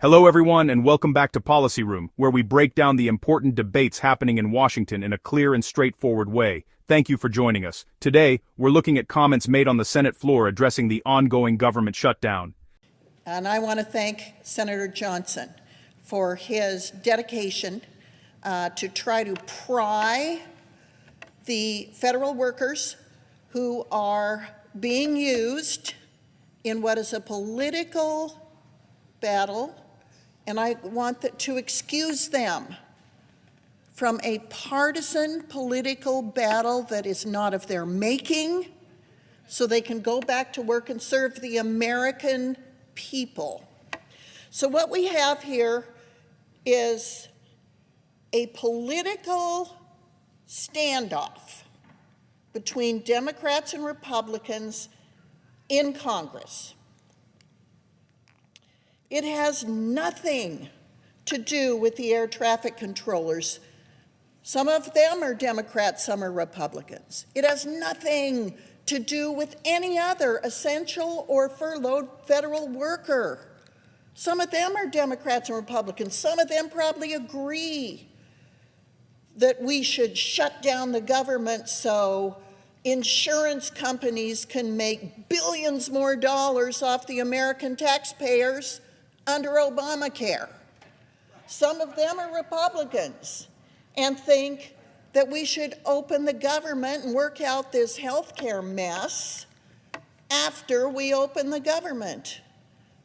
Hello everyone and welcome back to Policy Room, where we break down the important debates happening in Washington in a clear and straightforward way. Thank you for joining us. Today, we're looking at comments made on the Senate floor addressing the ongoing government shutdown. And I want to thank Senator Johnson for his dedication to try to pry the federal workers who are being used in what is a political battle, and I want to excuse them from a partisan political battle that is not of their making, so they can go back to work and serve the American people. So what we have here is a political standoff between Democrats and Republicans in Congress. It has nothing to do with the air traffic controllers. Some of them are Democrats, some are Republicans. It has nothing to do with any other essential or furloughed federal worker. Some of them are Democrats and Republicans. Some of them probably agree that we should shut down the government so insurance companies can make billions more dollars off the American taxpayers under Obamacare. Some of them are Republicans and think that we should open the government and work out this healthcare mess after we open the government.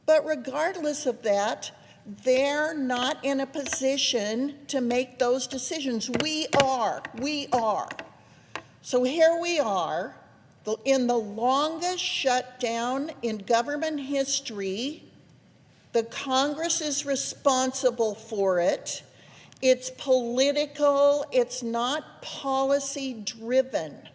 But regardless of that, they're not in a position to make those decisions. We are. So here we are, in the longest shutdown in government history. The Congress is responsible for it. It's political, it's not policy-driven.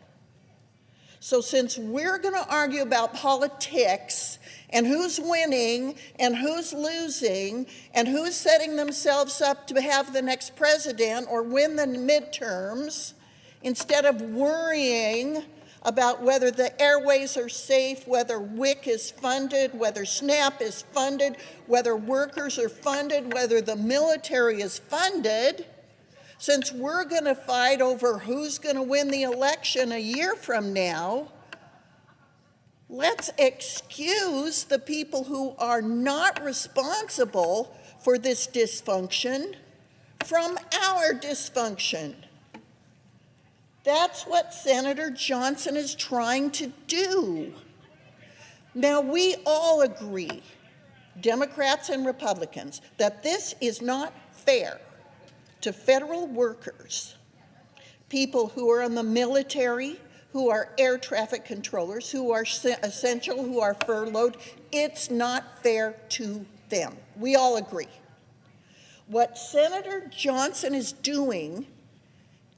So since we're going to argue about politics and who's winning and who's losing and who's setting themselves up to have the next president or win the midterms, instead of worrying about whether the airways are safe, whether WIC is funded, whether SNAP is funded, whether workers are funded, whether the military is funded, since we're going to fight over who's going to win the election a year from now, let's excuse the people who are not responsible for this dysfunction from our dysfunction. That's what Senator Johnson is trying to do. Now, we all agree, Democrats and Republicans, that this is not fair to federal workers, people who are in the military, who are air traffic controllers, who are essential, who are furloughed. It's not fair to them. We all agree. What Senator Johnson is doing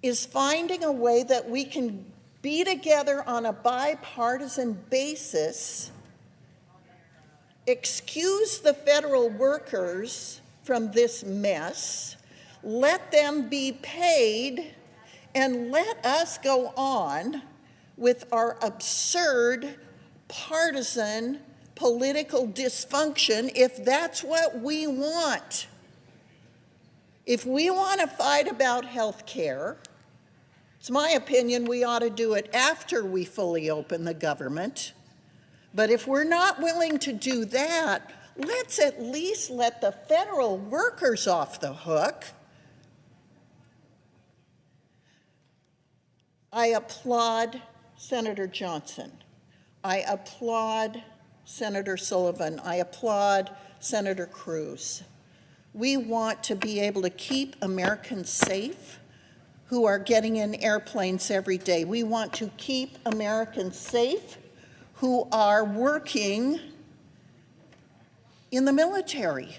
is finding a way that we can be together on a bipartisan basis, excuse the federal workers from this mess, let them be paid, and let us go on with our absurd partisan political dysfunction if that's what we want. If we want to fight about health care, it's my opinion we ought to do it after we fully open the government. But if we're not willing to do that, let's at least let the federal workers off the hook. I applaud Senator Johnson. I applaud Senator Sullivan. I applaud Senator Cruz. We want to be able to keep Americans safe who are getting in airplanes every day. We want to keep Americans safe who are working in the military.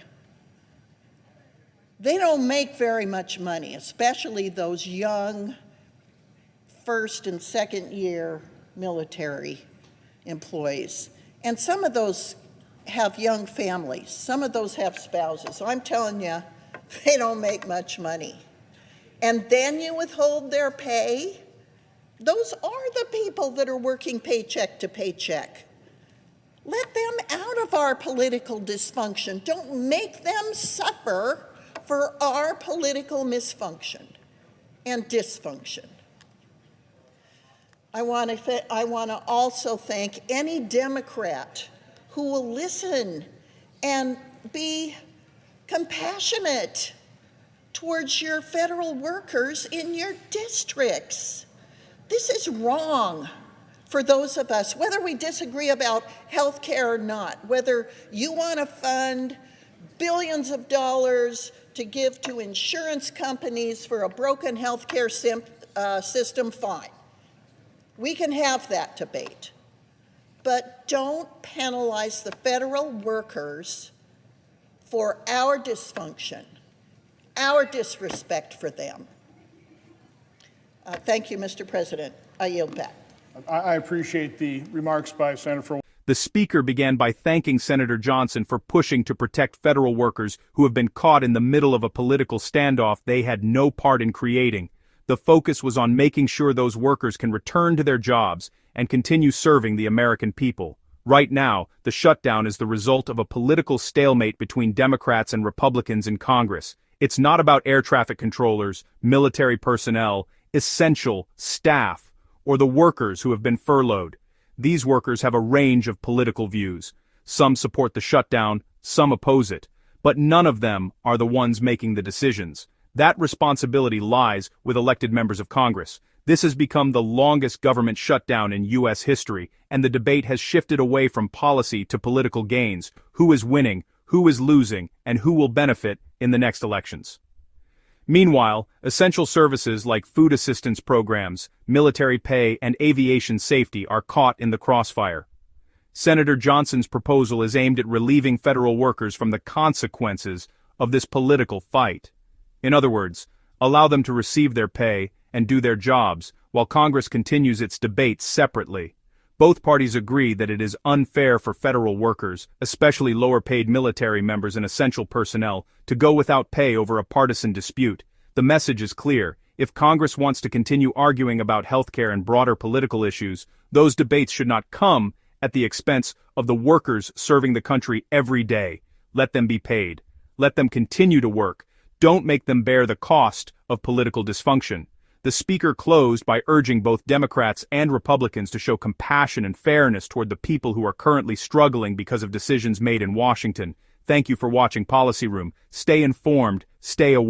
They don't make very much money, especially those young first and second year military employees. And some of those have young families. Some of those have spouses. So I'm telling you, they don't make much money. And then you withhold their pay. Those are the people that are working paycheck to paycheck. Let them out of our political dysfunction. Don't make them suffer for our political misfunction and dysfunction. I want to also thank any Democrat who will listen and be compassionate towards your federal workers in your districts. This is wrong for those of us, whether we disagree about health care or not, whether you want to fund billions of dollars to give to insurance companies for a broken health care system, fine. We can have that debate. But don't penalize the federal workers for our dysfunction, our disrespect for them. Thank you, Mr. President. I yield back. I appreciate the remarks by Senator. The Speaker began by thanking Senator Johnson for pushing to protect federal workers who have been caught in the middle of a political standoff they had no part in creating. The focus was on making sure those workers can return to their jobs and continue serving the American people. Right now, the shutdown is the result of a political stalemate between Democrats and Republicans in Congress. It's not about air traffic controllers, military personnel, essential staff, or the workers who have been furloughed. These workers have a range of political views. Some support the shutdown, some oppose it, but none of them are the ones making the decisions. That responsibility lies with elected members of Congress. This has become the longest government shutdown in U.S. history, and the debate has shifted away from policy to political gains. Who is winning, who is losing, and who will benefit in the next elections? Meanwhile, essential services like food assistance programs, military pay, and aviation safety are caught in the crossfire. Senator Johnson's proposal is aimed at relieving federal workers from the consequences of this political fight. In other words, allow them to receive their pay and do their jobs, while Congress continues its debates separately. Both parties agree that it is unfair for federal workers, especially lower-paid military members and essential personnel, to go without pay over a partisan dispute. The message is clear. If Congress wants to continue arguing about healthcare and broader political issues, those debates should not come at the expense of the workers serving the country every day. Let them be paid. Let them continue to work. Don't make them bear the cost of political dysfunction. The Speaker closed by urging both Democrats and Republicans to show compassion and fairness toward the people who are currently struggling because of decisions made in Washington. Thank you for watching Policy Room. Stay informed, stay aware.